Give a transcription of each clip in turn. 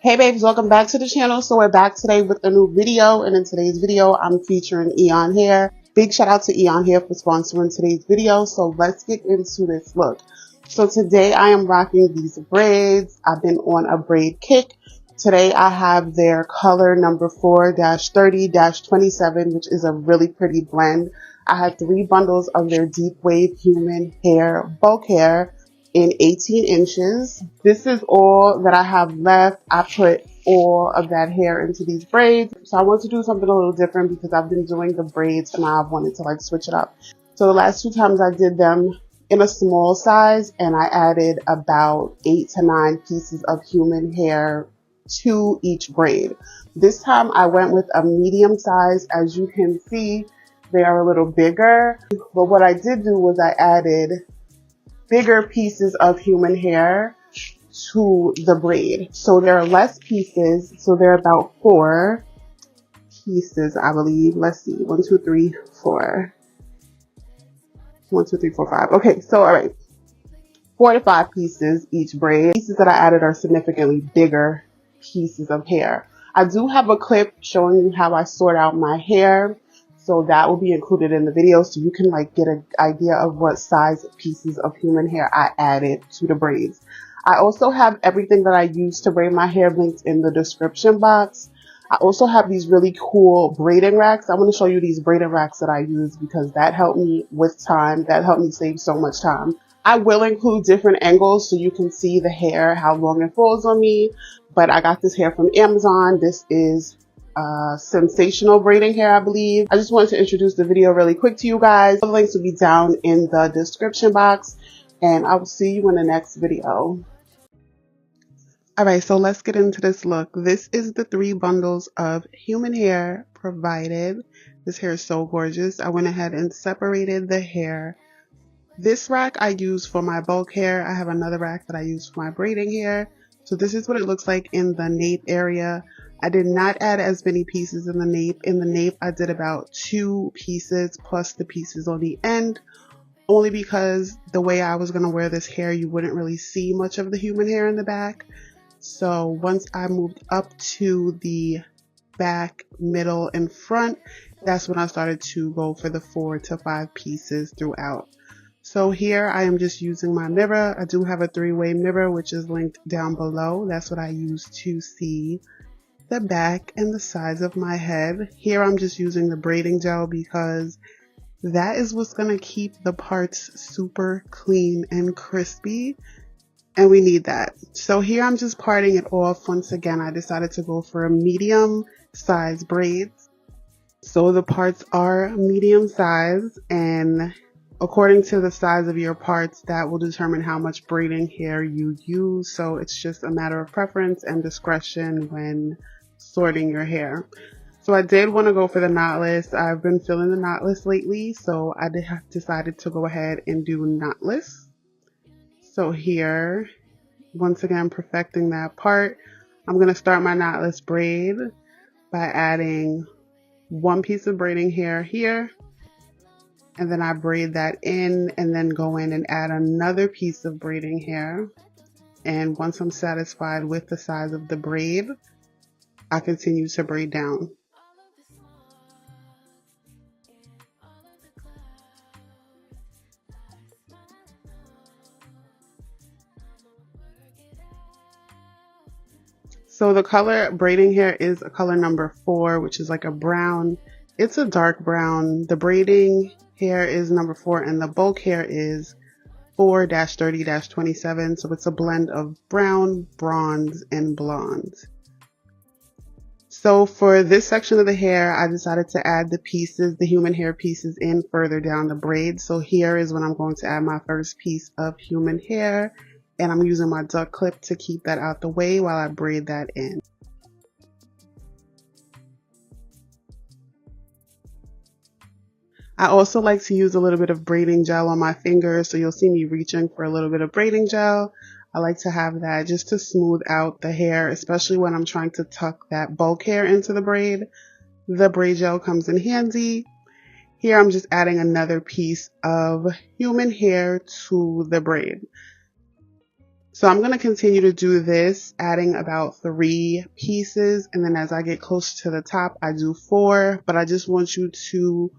Hey babes, welcome back to the channel. So we're back today with a new video, and in today's video I'm featuring EayonHair. Big shout out to EayonHair for sponsoring today's video. So let's get into this look. So today I am rocking these braids. I've been on a braid kick. Today I have their color number 4-30-27, which is a really pretty blend. I had 3 bundles of their deep wave human hair bulk hair in 18 inches. This is all that I have left. I put all of that hair into these braids. So I want to do something a little different because I've been doing the braids and I wanted to like switch it up. So the last 2 times I did them in a small size, and I added about 8 to 9 pieces of human hair to each braid. This time I went with a medium size. As you can see, they are a little bigger. But what I did do was I added bigger pieces of human hair to the braid. So there are less pieces. So there are about 4 pieces, I believe. Let's see. 1, 2, 3, 4. 1, 2, 3, 4, 5. Okay, so all right. 4 to 5 pieces each braid. Pieces that I added are significantly bigger pieces of hair. I do have a clip showing you how I sort out my hair. So that will be included in the video so you can like get an idea of what size pieces of human hair I added to the braids. I also have everything that I use to braid my hair linked in the description box. I also have these really cool braiding racks. I want to show you these braiding racks that I use because that helped me with time. That helped me save so much time. I will include different angles so you can see the hair, how long it falls on me. But I got this hair from Amazon. This is sensational braiding hair, I believe. I just wanted to introduce the video really quick to you guys. The links will be down in the description box, and I will see you in the next video. Alright, so let's get into this look. This is the 3 bundles of human hair provided. This hair is so gorgeous. I went ahead and separated the hair. This rack I use for my bulk hair. I have another rack that I use for my braiding hair. So this is what it looks like in the nape area. I did not add as many pieces in the nape. In the nape, I did about 2 pieces plus the pieces on the end, only because the way I was going to wear this hair, you wouldn't really see much of the human hair in the back. So once I moved up to the back, middle, and front, that's when I started to go for the 4 to 5 pieces throughout. So here I am just using my mirror. I do have a 3-way mirror, which is linked down below. That's what I use to see the back and the sides of my head. Here I'm just using the braiding gel because that is what's going to keep the parts super clean and crispy, and we need that. So here I'm just parting it off. Once again, I decided to go for a medium size braids. So the parts are medium size, and according to the size of your parts, that will determine how much braiding hair you use. So it's just a matter of preference and discretion when sorting your hair. So I did want to go for the knotless. I've been feeling the knotless lately, so I decided to go ahead and do knotless. So here, once again, perfecting that part. I'm going to start my knotless braid by adding 1 piece of braiding hair here, and then I braid that in and then go in and add another piece of braiding hair. And once I'm satisfied with the size of the braid, I continue to braid down. So the color braiding hair is a color number 4, which is like a brown. It's a dark brown. The braiding hair is number 4, and the bulk hair is 4-30-27. So it's a blend of brown, bronze, and blonde. So for this section of the hair, I decided to add the pieces, the human hair pieces, in further down the braid. So here is when I'm going to add my first piece of human hair, and I'm using my duck clip to keep that out the way while I braid that in. I also like to use a little bit of braiding gel on my fingers, so you'll see me reaching for a little bit of braiding gel. I like to have that just to smooth out the hair, especially when I'm trying to tuck that bulk hair into the braid. The braid gel comes in handy. Here I'm just adding another piece of human hair to the braid. So I'm going to continue to do this, adding about 3 pieces. And then as I get closer to the top, I do 4. But I just want you to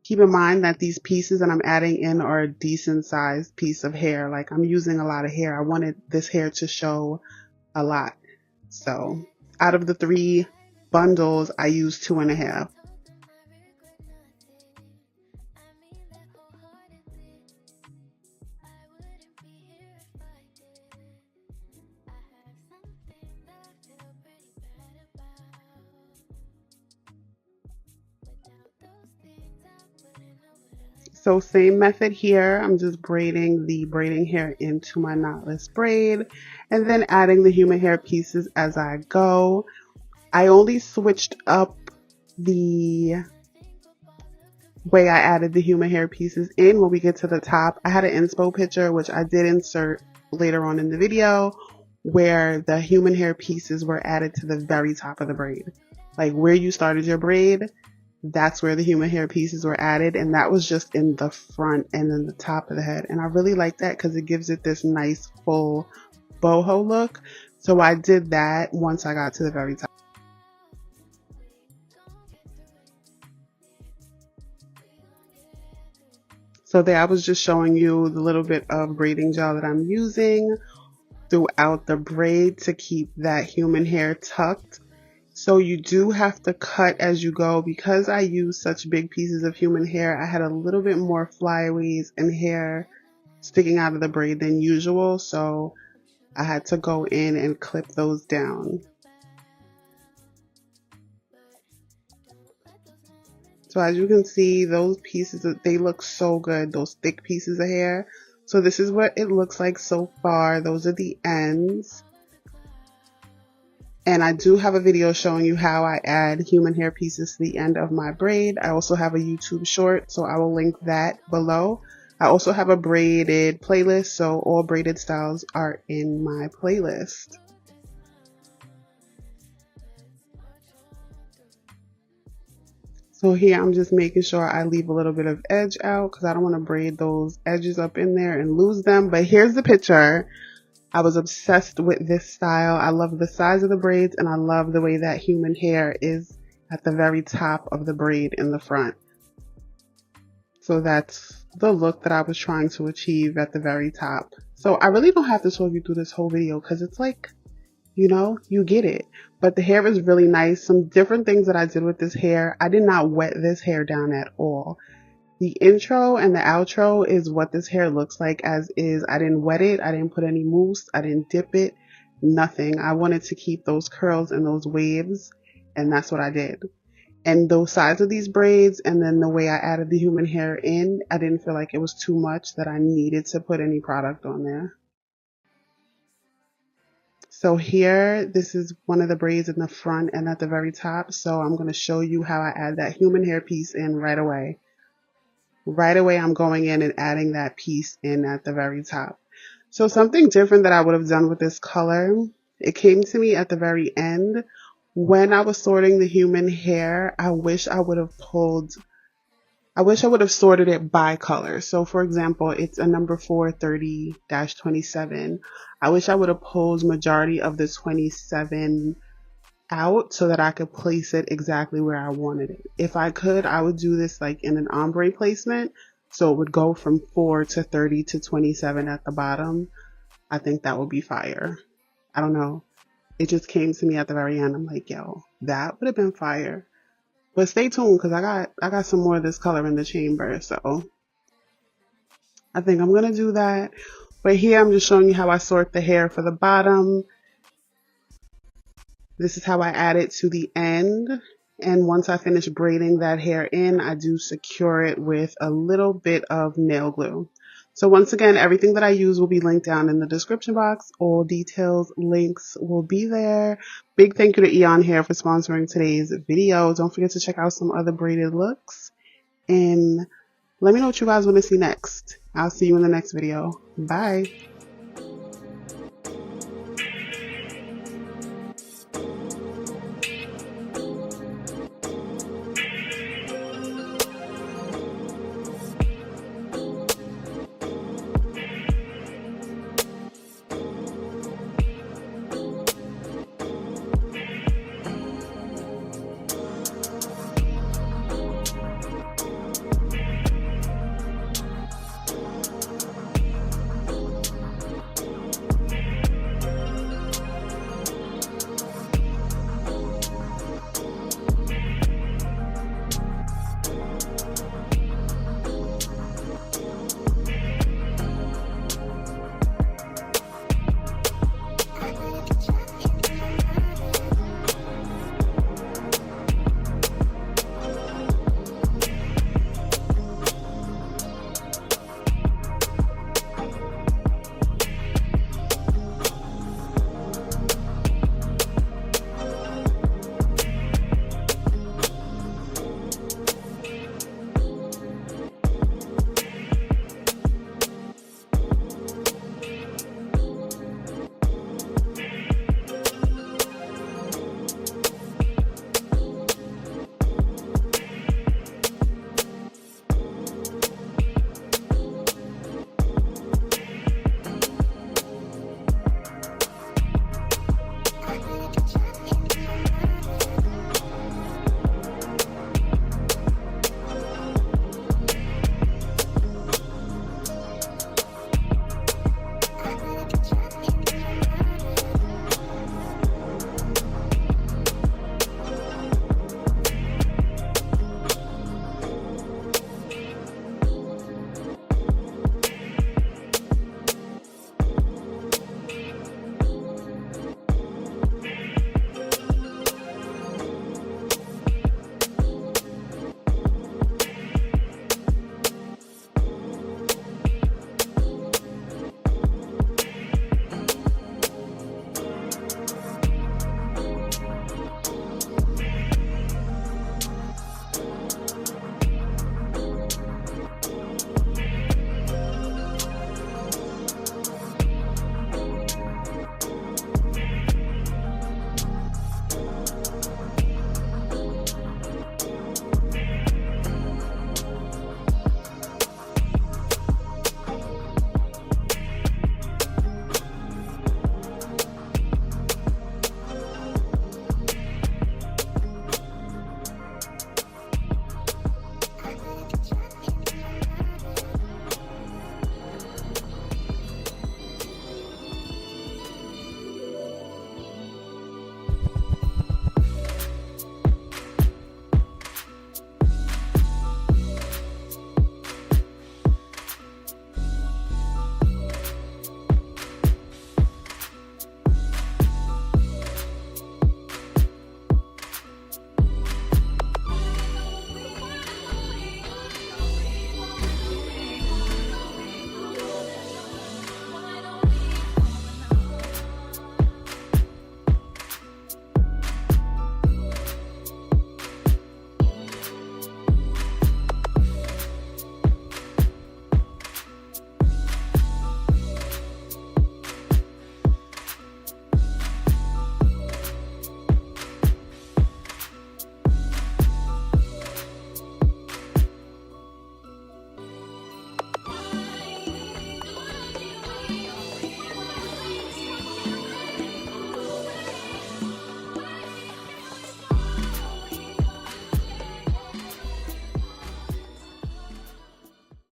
keep in mind that these pieces that I'm adding in are a decent sized piece of hair. Like, I'm using a lot of hair. I wanted this hair to show a lot. So out of the 3 bundles, I used 2.5. So same method here. I'm just braiding the braiding hair into my knotless braid and then adding the human hair pieces as I go. I only switched up the way I added the human hair pieces in when we get to the top. I had an inspo picture, which I did insert later on in the video, where the human hair pieces were added to the very top of the braid. Like where you started your braid, that's where the human hair pieces were added, and that was just in the front and then the top of the head. And I really like that because it gives it this nice full boho look. So I did that once I got to the very top. So there I was just showing you the little bit of braiding gel that I'm using throughout the braid to keep that human hair tucked. So you do have to cut as you go. Because I use such big pieces of human hair, I had a little bit more flyaways and hair sticking out of the braid than usual. So I had to go in and clip those down. So as you can see, those pieces, they look so good, those thick pieces of hair. So this is what it looks like so far. Those are the ends. And I do have a video showing you how I add human hair pieces to the end of my braid. I also have a YouTube short, so I will link that below. I also have a braided playlist, so all braided styles are in my playlist. So here I'm just making sure I leave a little bit of edge out because I don't want to braid those edges up in there and lose them. But here's the picture. I was obsessed with this style. I love the size of the braids and I love the way that human hair is at the very top of the braid in the front. So that's the look that I was trying to achieve at the very top. So I really don't have to talk you through this whole video because it's like, you know, you get it. But the hair is really nice. Some different things that I did with this hair. I did not wet this hair down at all. The intro and the outro is what this hair looks like as is. I didn't wet it. I didn't put any mousse. I didn't dip it. Nothing. I wanted to keep those curls and those waves, and that's what I did. And those sides of these braids and then the way I added the human hair in, I didn't feel like it was too much that I needed to put any product on there. So here, this is one of the braids in the front and at the very top. So I'm going to show you how I add that human hair piece in right away. Right away, I'm going in and adding that piece in at the very top. So something different that I would have done with this color, it came to me at the very end. When I was sorting the human hair, I wish I would have sorted it by color. So for example, it's a number 430-27. I wish I would have pulled majority of the 27 out so that I could place it exactly where I wanted it. If I could, I would do this like in an ombre placement. So it would go from 4 to 30 to 27 at the bottom. I think that would be fire. I don't know. It just came to me at the very end. I'm like, yo, that would have been fire. But stay tuned because I got some more of this color in the chamber. So I think I'm going to do that. But here I'm just showing you how I sort the hair for the bottom. This is how I add it to the end. And once I finish braiding that hair in, I do secure it with a little bit of nail glue. So once again, everything that I use will be linked down in the description box. All details, links will be there. Big thank you to EayonHair for sponsoring today's video. Don't forget to check out some other braided looks. And let me know what you guys want to see next. I'll see you in the next video. Bye.